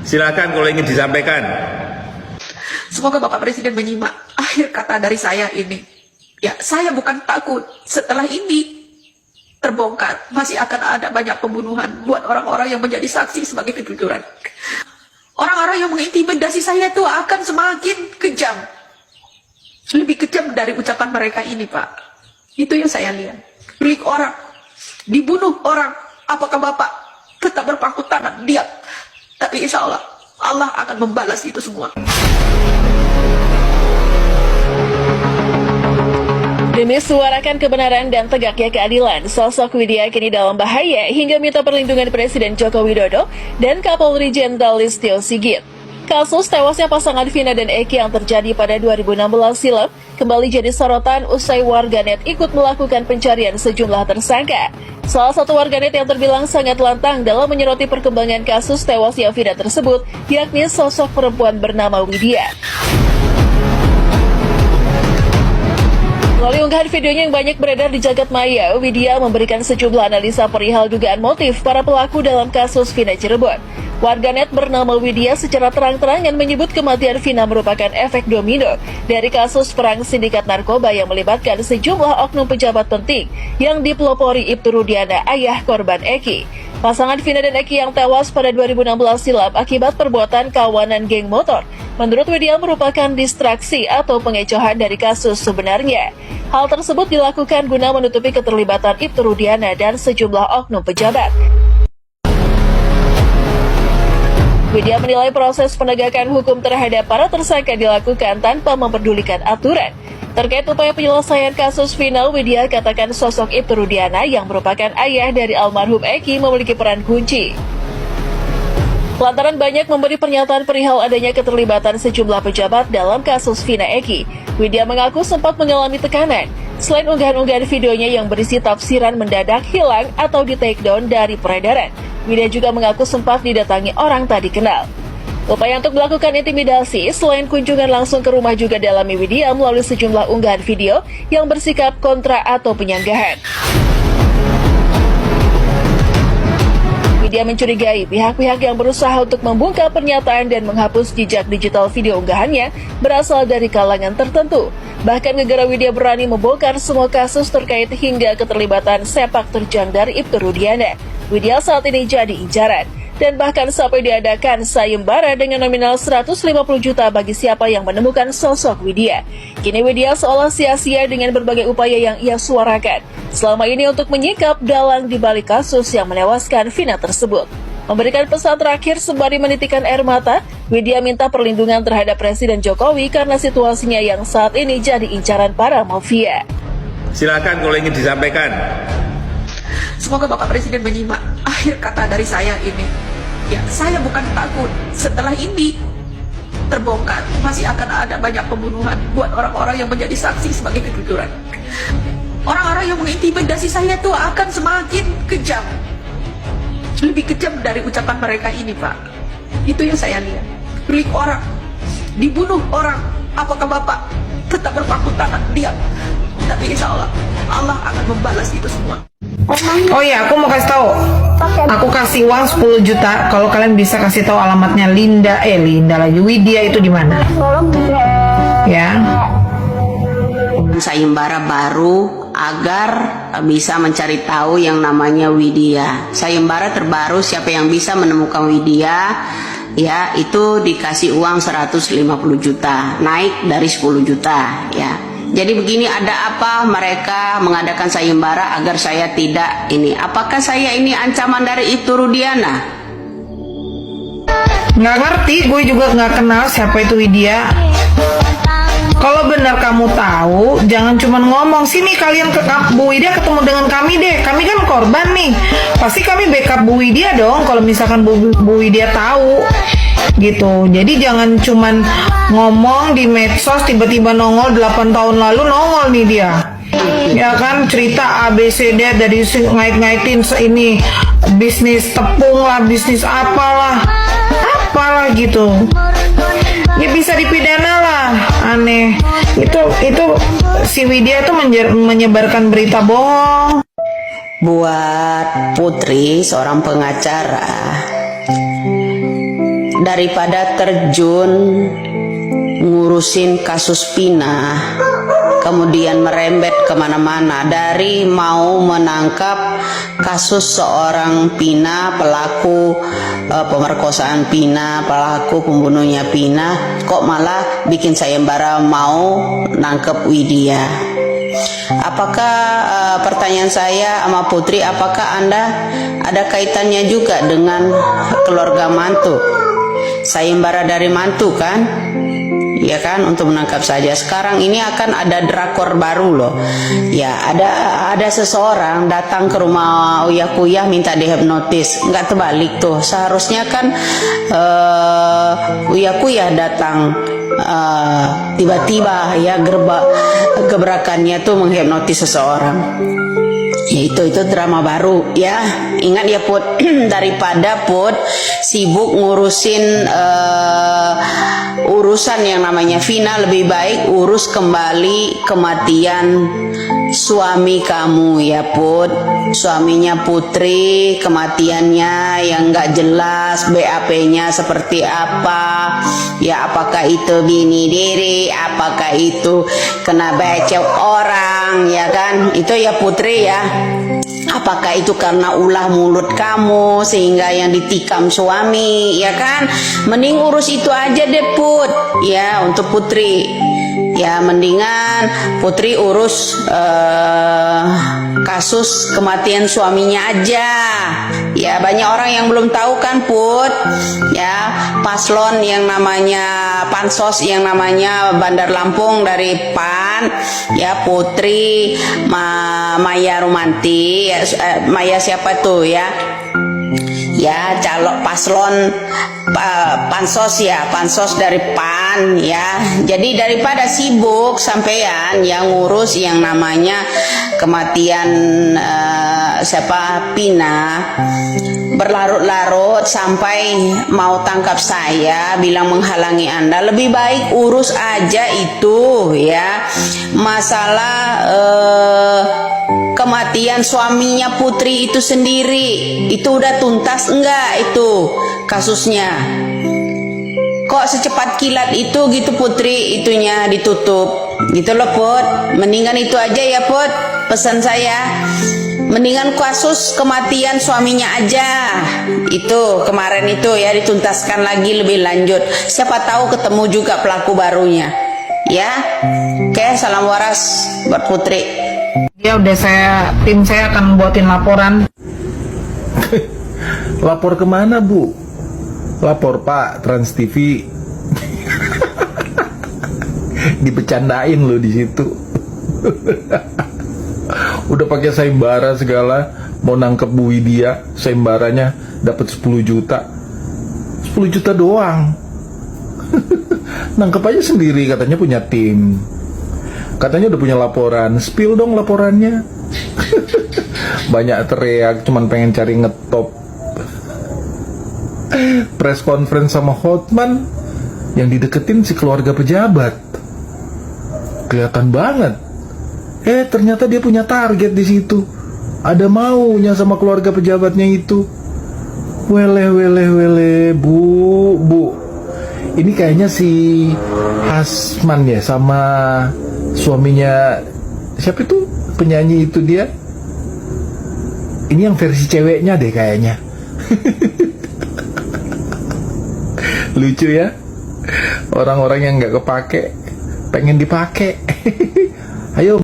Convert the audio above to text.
Silakan kalau ingin disampaikan. Semoga Bapak Presiden menyimak akhir kata dari saya ini. Ya, saya bukan takut setelah ini terbongkar masih akan ada banyak pembunuhan buat orang-orang yang menjadi saksi sebagai kejujuran. Orang-orang yang mengintimidasi saya itu akan semakin kejam. Lebih kejam dari ucapan mereka ini, Pak. Itu yang saya lihat. Beli orang, dibunuh orang, apakah Bapak tetap berpangku tangan, diam? Tapi insya Allah, Allah akan membalas itu semua. Demi suarakan kebenaran dan tegaknya keadilan, sosok Widya kini dalam bahaya hingga minta perlindungan Presiden Joko Widodo dan Kapolri Jenderal Listio Sigit. Kasus tewasnya pasangan Vina dan Eki yang terjadi pada 2016 silam kembali jadi sorotan usai warganet ikut melakukan pencarian sejumlah tersangka. Salah satu warganet yang terbilang sangat lantang dalam menyoroti perkembangan kasus tewasnya Vina tersebut, yakni sosok perempuan bernama Widya. Melalui unggahan videonya yang banyak beredar di jagat maya, Widya memberikan sejumlah analisa perihal dugaan motif para pelaku dalam kasus Vina Cirebon. Warganet bernama Widya secara terang-terangan menyebut kematian Vina merupakan efek domino dari kasus perang sindikat narkoba yang melibatkan sejumlah oknum pejabat penting yang dipelopori Ibtu Rudiana, ayah korban Eki. Pasangan Vina dan Eki yang tewas pada 2016 silam akibat perbuatan kawanan geng motor, menurut Widya merupakan distraksi atau pengecohan dari kasus sebenarnya. Hal tersebut dilakukan guna menutupi keterlibatan Ibtu Rudiana dan sejumlah oknum pejabat. Widya menilai proses penegakan hukum terhadap para tersangka dilakukan tanpa memperdulikan aturan. Terkait upaya penyelesaian kasus Vina, Widya katakan sosok Ibtu Rudiana yang merupakan ayah dari almarhum Eki memiliki peran kunci. Lantaran banyak memberi pernyataan perihal adanya keterlibatan sejumlah pejabat dalam kasus Vina Eki, Widya mengaku sempat mengalami tekanan. Selain unggahan-unggahan videonya yang berisi tafsiran mendadak hilang atau di-take down dari peredaran, Widya juga mengaku sempat didatangi orang tak dikenal. Upaya untuk melakukan intimidasi, selain kunjungan langsung ke rumah juga dialami Widya melalui sejumlah unggahan video yang bersikap kontra atau penyanggahan. Widya mencurigai pihak-pihak yang berusaha untuk membungkam pernyataan dan menghapus jejak digital video unggahannya berasal dari kalangan tertentu. Bahkan negara Widya berani membongkar semua kasus terkait hingga keterlibatan sepak terjang dari Ibtu Rudiana. Widya saat ini jadi incaran. Dan bahkan sampai diadakan sayembara dengan nominal 150 juta bagi siapa yang menemukan sosok Widya. Kini Widya seolah sia-sia dengan berbagai upaya yang ia suarakan selama ini untuk menyingkap dalang di balik kasus yang menewaskan Vina tersebut. Memberikan pesan terakhir sembari menitikan air mata, Widya minta perlindungan terhadap Presiden Jokowi karena situasinya yang saat ini jadi incaran para mafia. Silakan kalau ingin disampaikan. Semoga Bapak Presiden menyimak akhir kata dari saya ini. Ya, saya bukan takut setelah ini terbongkar masih akan ada banyak pembunuhan buat orang-orang yang menjadi saksi sebagai kejujuran. Orang-orang yang mengintimidasi saya itu akan semakin kejam. Lebih kejam dari ucapan mereka ini, Pak. Itu yang saya lihat. Beli orang, dibunuh orang, apakah Bapak tetap berpangku tangan, diam? Tapi insya Allah, Allah akan membalas itu semua. Oh iya, aku mau kasih tahu. Aku kasih uang 10 juta kalau kalian bisa kasih tahu alamatnya Linda lagi Widya itu di mana. Ya. Sayembara baru agar bisa mencari tahu yang namanya Widya. Sayembara terbaru siapa yang bisa menemukan Widya, ya itu dikasih uang 150 juta, naik dari 10 juta, ya. Jadi begini, ada apa mereka mengadakan sayembara agar saya tidak ini? Apakah saya ini ancaman dari Ibtu Rudiana? Nggak ngerti, gue juga nggak kenal siapa itu Widya. Kalau benar kamu tahu, jangan cuma ngomong, sini kalian ke Bu Widya ketemu dengan kami deh. Kami kan korban nih. Pasti kami backup Bu Widya dong kalau misalkan Bu Widya tahu. Gitu. Jadi jangan cuman ngomong di medsos tiba-tiba nongol 8 tahun lalu nongol nih dia. Ya kan cerita ABCD dari ngait-ngaitin ini bisnis tepung lah, bisnis apalah gitu. Ya bisa dipidana lah, aneh. Itu si Widya tuh menyebarkan berita bohong. Buat Putri, seorang pengacara, daripada terjun ngurusin kasus Pina, kemudian merembet kemana-mana, dari mau menangkap kasus seorang Pina, pelaku pemerkosaan Pina, pelaku pembunuhnya Pina, kok malah bikin sayembara mau nangkep Widya. Apakah pertanyaan saya sama Putri, apakah Anda ada kaitannya juga dengan keluarga mantu? Sayembara dari mantu kan? Ya kan, untuk menangkap saja. Sekarang ini akan ada drakor baru loh. Ya, ada seseorang datang ke rumah Uya Kuya minta dihipnotis. Nggak terbalik tuh. Seharusnya kan Uya Kuya datang tiba-tiba ya, gebrakannya tuh menghipnotis seseorang. Ya, itu drama baru ya. Ingat ya Put, daripada Put sibuk ngurusin urusan yang namanya Vina, lebih baik urus kembali kematian suami kamu ya Put. Suaminya Putri, kematiannya yang nggak jelas, BAP-nya seperti apa ya, apakah itu bini diri, apakah itu kena becek orang ya kan, itu ya Putri ya. Apakah itu karena ulah mulut kamu sehingga yang ditikam suami ya kan? Mending urus itu aja deh Put ya, untuk Putri ya. Mendingan Putri urus kasus kematian suaminya aja ya. Banyak orang yang belum tahu kan Put ya, paslon yang namanya pansos yang namanya Bandar Lampung dari PAN ya, Putri Maya Rumanti ya, Maya siapa tuh ya, ya calon paslon pansos ya, pansos dari PAN ya. Jadi daripada sibuk sampean yang ngurus yang namanya kematian siapa Pina, berlarut-larut sampai mau tangkap saya, bilang menghalangi Anda, lebih baik urus aja itu ya, masalah kematian suaminya Putri itu sendiri. Itu udah tuntas enggak itu kasusnya? Kok secepat kilat itu gitu Putri itunya ditutup gitu loh Put. Mendingan itu aja ya Put, pesan saya. Mendingan kasus kematian suaminya aja itu kemarin itu ya dituntaskan lagi lebih lanjut. Siapa tahu ketemu juga pelaku barunya ya. Oke, salam waras buat Putri. Ya udah, tim saya akan buatin laporan. Lapor kemana Bu? Lapor Pak Trans TV. Dibecandain lo di situ. Udah pakai sayembara segala, mau nangkep Bu Widya, sayembaranya dapat 10 juta. 10 juta doang. Nangkep aja sendiri, katanya punya tim. Katanya udah punya laporan, spill dong laporannya. Banyak teriak, cuman pengen cari ngetop. Press conference sama Hotman, yang dideketin si keluarga pejabat. Kelihatan banget. Ternyata dia punya target di situ. Ada maunya sama keluarga pejabatnya itu. Wele, Bu. Ini kayaknya si Hasman ya sama suaminya siapa itu penyanyi itu dia. Ini yang versi ceweknya deh kayaknya. Lucu ya, orang-orang yang nggak kepake pengen dipake. Ayo.